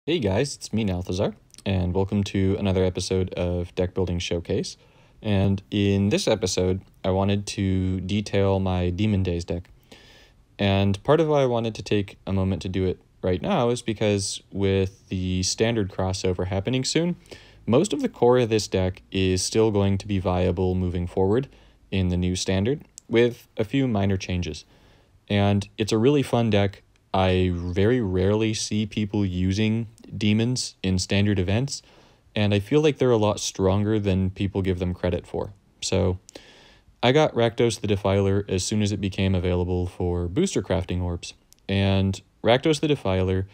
Hey guys, it's me, Nalthazar, and welcome to another episode of Deckbuilding Showcase. And in this episode, I wanted to detail my Demon Days deck. And part of why I wanted to take a moment to do it right now is because with the standard crossover happening soon, most of the core of this deck is still going to be viable moving forward in the new standard, with a few minor changes. And it's a really fun deck. I very rarely see people using demons in standard events, and I feel like they're a lot stronger than people give them credit for. So I got Rakdos the Defiler as soon as it became available for booster crafting orbs. And Rakdos the Defiler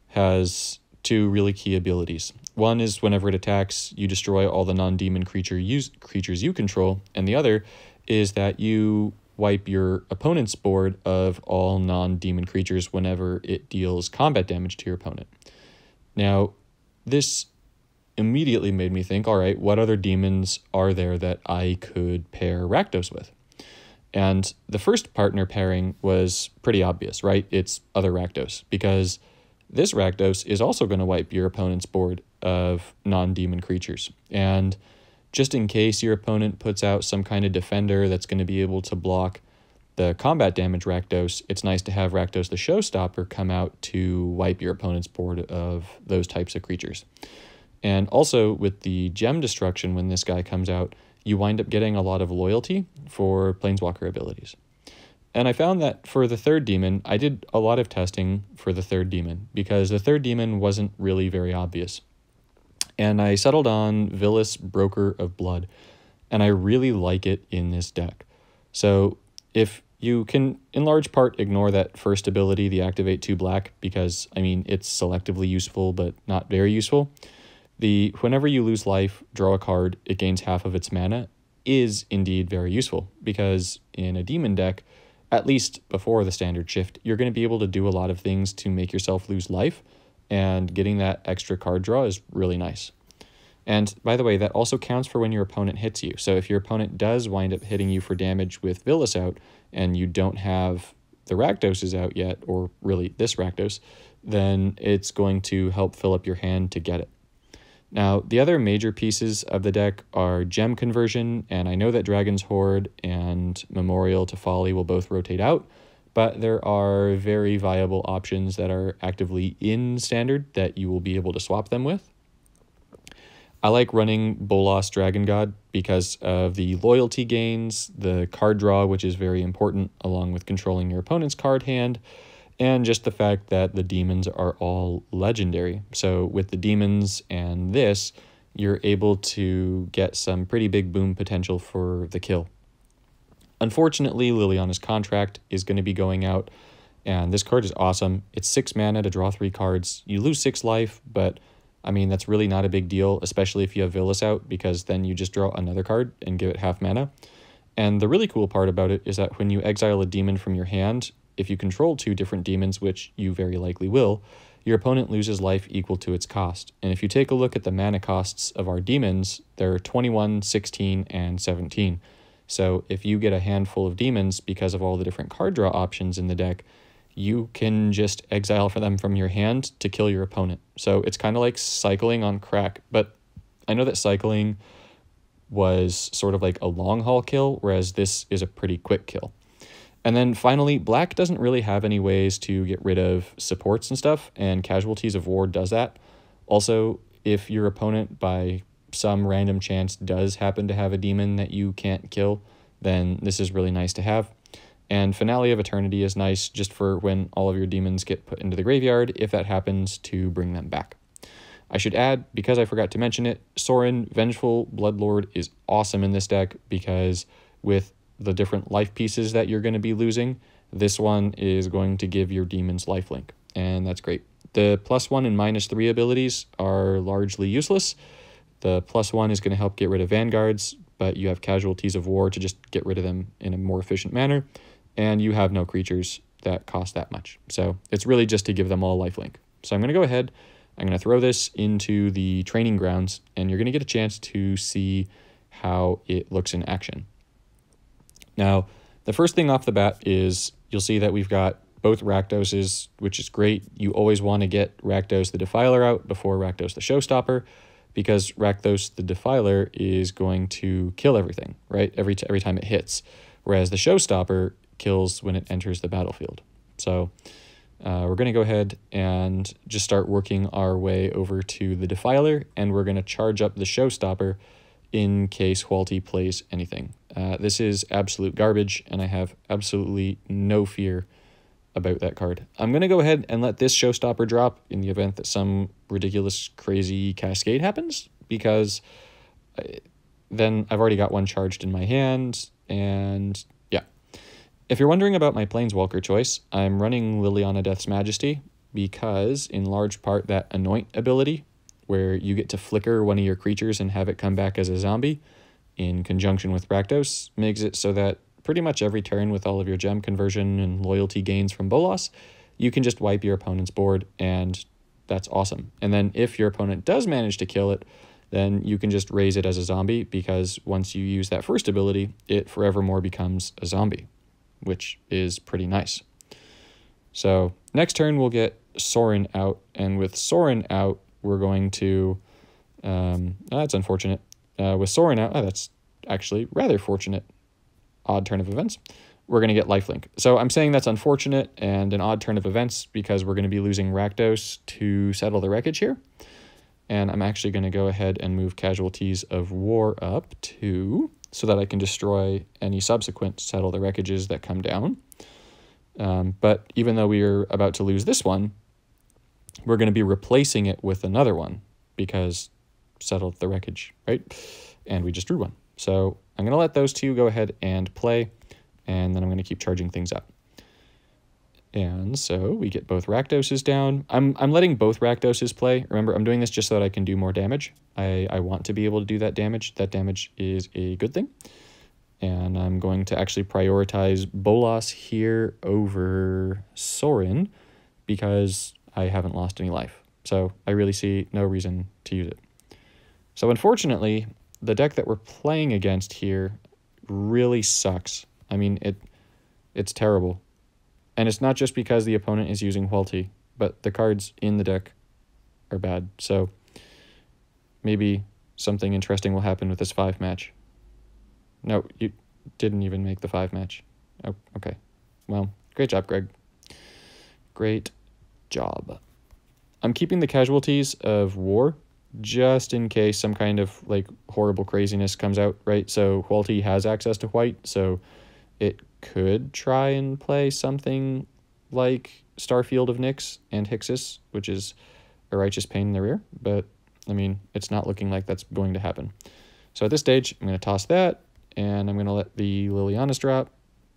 has two really key abilities. One is whenever it attacks, you destroy all the non-demon creatures you control, and the other is that you wipe your opponent's board of all non-demon creatures whenever it deals combat damage to your opponent. Now, this immediately made me think, all right, what other demons are there that I could pair Rakdos with? And the first partner pairing was pretty obvious, right? It's other Rakdos, because this Rakdos is also going to wipe your opponent's board of non-demon creatures. And just in case your opponent puts out some kind of defender that's going to be able to block the combat damage Rakdos, it's nice to have Rakdos the Showstopper come out to wipe your opponent's board of those types of creatures. And also with the gem destruction, when this guy comes out, you wind up getting a lot of loyalty for Planeswalker abilities. And I found that for the third demon, I did a lot of testing for the third demon, because the third demon wasn't really very obvious. And I settled on Vilis, Broker of Blood, and I really like it in this deck. So if you can, in large part, ignore that first ability, the Activate 2 Black, because, I mean, it's selectively useful, but not very useful. The whenever you lose life, draw a card, it gains half of its mana, is indeed very useful, because in a demon deck, at least before the standard shift, you're going to be able to do a lot of things to make yourself lose life, and getting that extra card draw is really nice. And by the way, that also counts for when your opponent hits you. So if your opponent does wind up hitting you for damage with Vilis out, and you don't have the Rakdoses out yet, or really this Rakdos, then it's going to help fill up your hand to get it. Now, the other major pieces of the deck are Gem Conversion, and I know that Dragon's Horde and Memorial to Folly will both rotate out, but there are very viable options that are actively in Standard that you will be able to swap them with. I like running Bolas Dragon God because of the loyalty gains, the card draw, which is very important, along with controlling your opponent's card hand, and just the fact that the demons are all legendary. So with the demons and this, you're able to get some pretty big boom potential for the kill. Unfortunately, Liliana's Contract is going to be going out, and this card is awesome. It's 6 mana to draw 3 cards. You lose 6 life, but I mean, that's really not a big deal, especially if you have Vilis out, because then you just draw another card and give it half mana. And the really cool part about it is that when you exile a demon from your hand, if you control 2 different demons, which you very likely will, your opponent loses life equal to its cost. And if you take a look at the mana costs of our demons, they're 21, 16, and 17. So if you get a handful of demons because of all the different card draw options in the deck, you can just exile for them from your hand to kill your opponent. So it's kind of like cycling on crack, but I know that cycling was sort of like a long haul kill, whereas this is a pretty quick kill. And then finally, Black doesn't really have any ways to get rid of supports and stuff, and Casualties of War does that. Also, if your opponent by some random chance does happen to have a demon that you can't kill, then this is really nice to have. And Finale of Eternity is nice just for when all of your demons get put into the graveyard, if that happens, to bring them back. I should add, because I forgot to mention it, Sorin, Vengeful Bloodlord, is awesome in this deck, because with the different life pieces that you're going to be losing, this one is going to give your demons lifelink, and that's great. The +1 and -3 abilities are largely useless. The +1 is going to help get rid of Vanguards, but you have Casualties of War to just get rid of them in a more efficient manner, and you have no creatures that cost that much. So it's really just to give them all lifelink. So I'm going to go ahead, I'm going to throw this into the training grounds, and you're going to get a chance to see how it looks in action. Now, the first thing off the bat is you'll see that we've got both Rakdoses, which is great. You always want to get Rakdos the Defiler out before Rakdos the Showstopper, because Rakdos the Defiler is going to kill everything, right? Every time it hits, whereas the Showstopper kills when it enters the battlefield. So we're going to go ahead and just start working our way over to the Defiler, and we're going to charge up the Showstopper in case Hualti plays anything. This is absolute garbage, and I have absolutely no fear about that card. I'm going to go ahead and let this Showstopper drop in the event that some ridiculous, crazy cascade happens, because then I've already got one charged in my hand, and yeah. If you're wondering about my Planeswalker choice, I'm running Liliana Death's Majesty because, in large part, that Anoint ability, where you get to flicker one of your creatures and have it come back as a zombie, in conjunction with Rakdos, makes it so that pretty much every turn with all of your gem conversion and loyalty gains from Bolas, you can just wipe your opponent's board, and that's awesome. And then if your opponent does manage to kill it, then you can just raise it as a zombie, because once you use that first ability, it forevermore becomes a zombie, which is pretty nice. So next turn we'll get Sorin out, and with Sorin out, we're going to, that's unfortunate. With Sorin out, that's actually rather fortunate. Odd turn of events, we're going to get lifelink. So I'm saying that's unfortunate and an odd turn of events because we're going to be losing Rakdos to settle the wreckage here. And I'm actually going to go ahead and move Casualties of War up to, so that I can destroy any subsequent settle the wreckages that come down. But even though we are about to lose this one, we're going to be replacing it with another one because settled the wreckage, right? And we just drew one. So I'm going to let those two go ahead and play, and then I'm going to keep charging things up. And so we get both Rakdoses down. I'm letting both Rakdoses play. Remember, I'm doing this just so that I can do more damage. I want to be able to do that damage. That damage is a good thing. And I'm going to actually prioritize Bolas here over Sorin because I haven't lost any life. So I really see no reason to use it. So unfortunately, the deck that we're playing against here really sucks. I mean, it's terrible. And it's not just because the opponent is using Hualti, but the cards in the deck are bad. So maybe something interesting will happen with this 5-match. No, you didn't even make the 5-match. Oh, okay. Well, great job, Greg. Great job. I'm keeping the Casualties of War just in case some kind of like horrible craziness comes out, right? So Hualti has access to white, so it could try and play something like Starfield of Nyx and Hixus, which is a righteous pain in the rear, but I mean, it's not looking like that's going to happen. So at this stage, I'm going to toss that, and I'm going to let the Lilianas drop.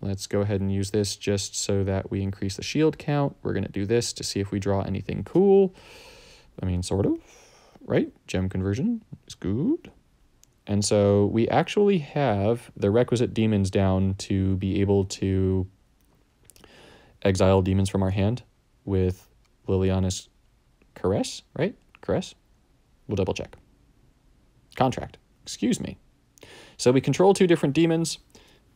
Let's go ahead and use this just so that we increase the shield count. We're going to do this to see if we draw anything cool. I mean, sort of. Right? Gem conversion is good. And so we actually have the requisite demons down to be able to exile demons from our hand with Liliana's Caress, right? Caress? We'll double check. Contract. Excuse me. So we control 2 different demons,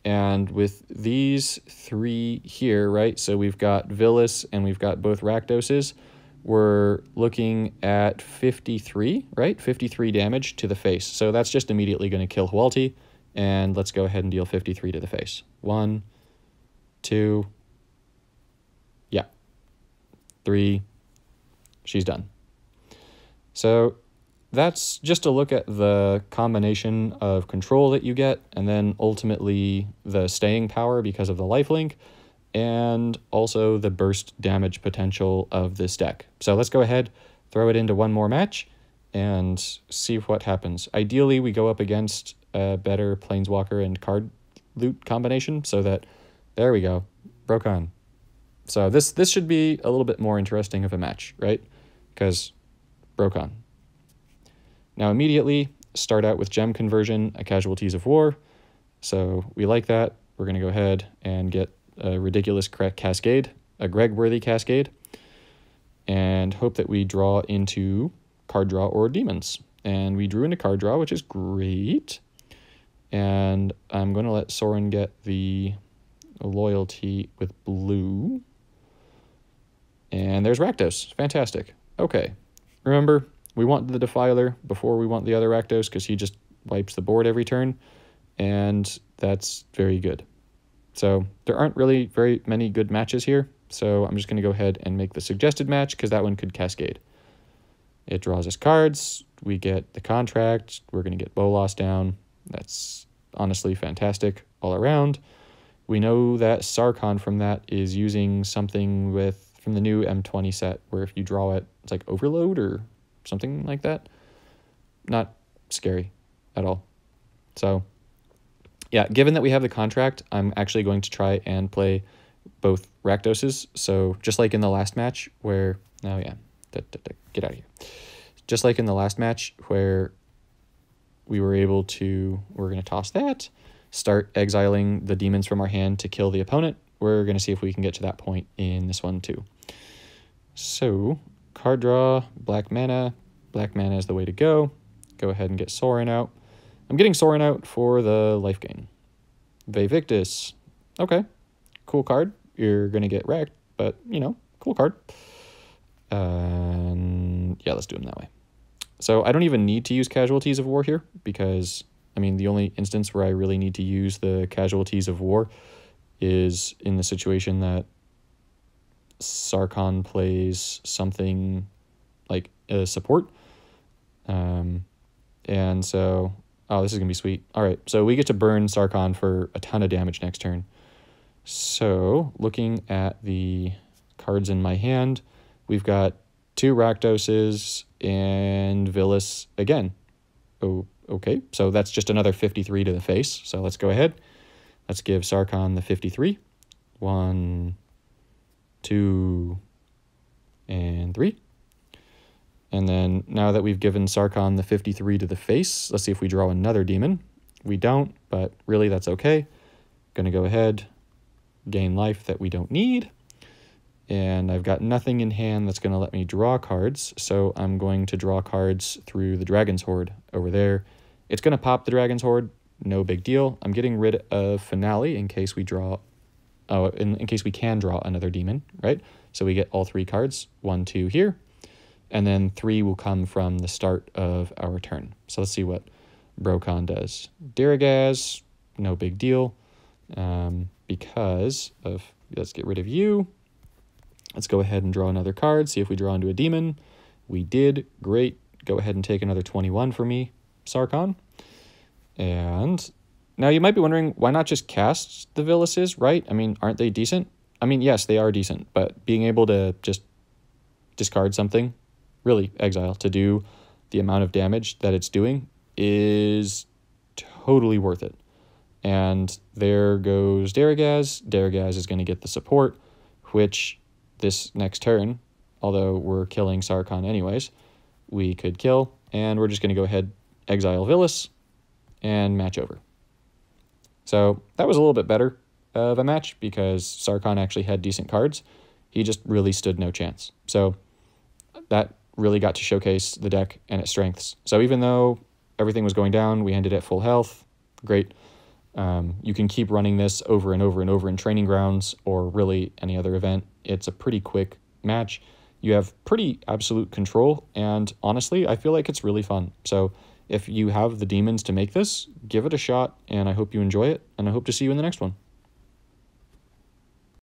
and with these 3 here, right? So we've got Villas and we've got both Rakdoses. We're looking at 53, right? 53 damage to the face. So that's just immediately going to kill Hualti. And let's go ahead and deal 53 to the face. 1, 2, yeah, 3, she's done. So that's just a look at the combination of control that you get, and then ultimately the staying power because of the lifelink, and also the burst damage potential of this deck. So let's go ahead, throw it into one more match, and see what happens. Ideally, we go up against a better Planeswalker and card loot combination, so that, there we go, broke on. So this should be a little bit more interesting of a match, right? Because broke on. Now immediately, start out with Gem Conversion, a Casualties of War. So we like that. We're going to go ahead and get a ridiculous cascade, a Greg-worthy cascade, and hope that we draw into card draw or demons. And we drew into card draw, which is great. And I'm going to let Sorin get the loyalty with blue. And there's Rakdos. Fantastic. Okay. Remember, we want the Defiler before we want the other Rakdos because he just wipes the board every turn, and that's very good. So there aren't really very many good matches here, so I'm just going to go ahead and make the suggested match because that one could cascade. It draws us cards. We get the contract. We're going to get Bolas down. That's honestly fantastic all around. We know that Sarkhan from that is using something from the new M20 set where if you draw it, it's like Overload or something like that. Not scary at all. So yeah, given that we have the contract, I'm actually going to try and play both Rakdoses. So just like in the last match where, oh yeah, get out of here. Just like in the last match where we were able to, we're going to toss that, start exiling the demons from our hand to kill the opponent. We're going to see if we can get to that point in this one too. So card draw, black mana. Black mana is the way to go. Go ahead and get Sorin out. I'm getting Sorin out for the life gain. Vevictus. Okay, cool card. You're going to get wrecked, but, you know, cool card. Yeah, let's do them that way. So I don't even need to use Casualties of War here because, I mean, the only instance where I really need to use the Casualties of War is in the situation that Sarkhan plays something like a support. And so, oh, this is going to be sweet. All right, so we get to burn Sarkhan for a ton of damage next turn. So looking at the cards in my hand, we've got 2 Rakdoses and Villas again. Oh, okay, so that's just another 53 to the face. So let's go ahead. Let's give Sarkhan the 53. 1, 2, and 3. And then now that we've given Sarkhan the 53 to the face, let's see if we draw another demon. We don't, but really that's okay. Gonna go ahead, gain life that we don't need. And I've got nothing in hand that's gonna let me draw cards, so I'm going to draw cards through the Dragon's Horde over there. It's gonna pop the Dragon's Horde, no big deal. I'm getting rid of Finale in case we draw, in case we can draw another demon, right? So we get all 3 cards, 1, 2 here. And then 3 will come from the start of our turn. So let's see what Brokon does. Dirigaz, no big deal. Because of, let's get rid of you. Let's go ahead and draw another card, see if we draw into a demon. We did, great. Go ahead and take another 21 for me, Sarkhan. And now you might be wondering, why not just cast the Villuses, right? I mean, aren't they decent? I mean, yes, they are decent, but being able to just discard something, really exile, to do the amount of damage that it's doing is totally worth it. And there goes Dirigaz. Dirigaz is going to get the support, which this next turn, although we're killing Sarkhan anyways, we could kill, and we're just going to go ahead, exile Villas, and match over. So that was a little bit better of a match because Sarkhan actually had decent cards. He just really stood no chance. So that really got to showcase the deck and its strengths. So even though everything was going down, we ended at full health. Great. You can keep running this over and over and over in training grounds or really any other event. It's a pretty quick match. You have pretty absolute control, and honestly, I feel like it's really fun. So if you have the demons to make this, give it a shot, and I hope you enjoy it, and I hope to see you in the next one.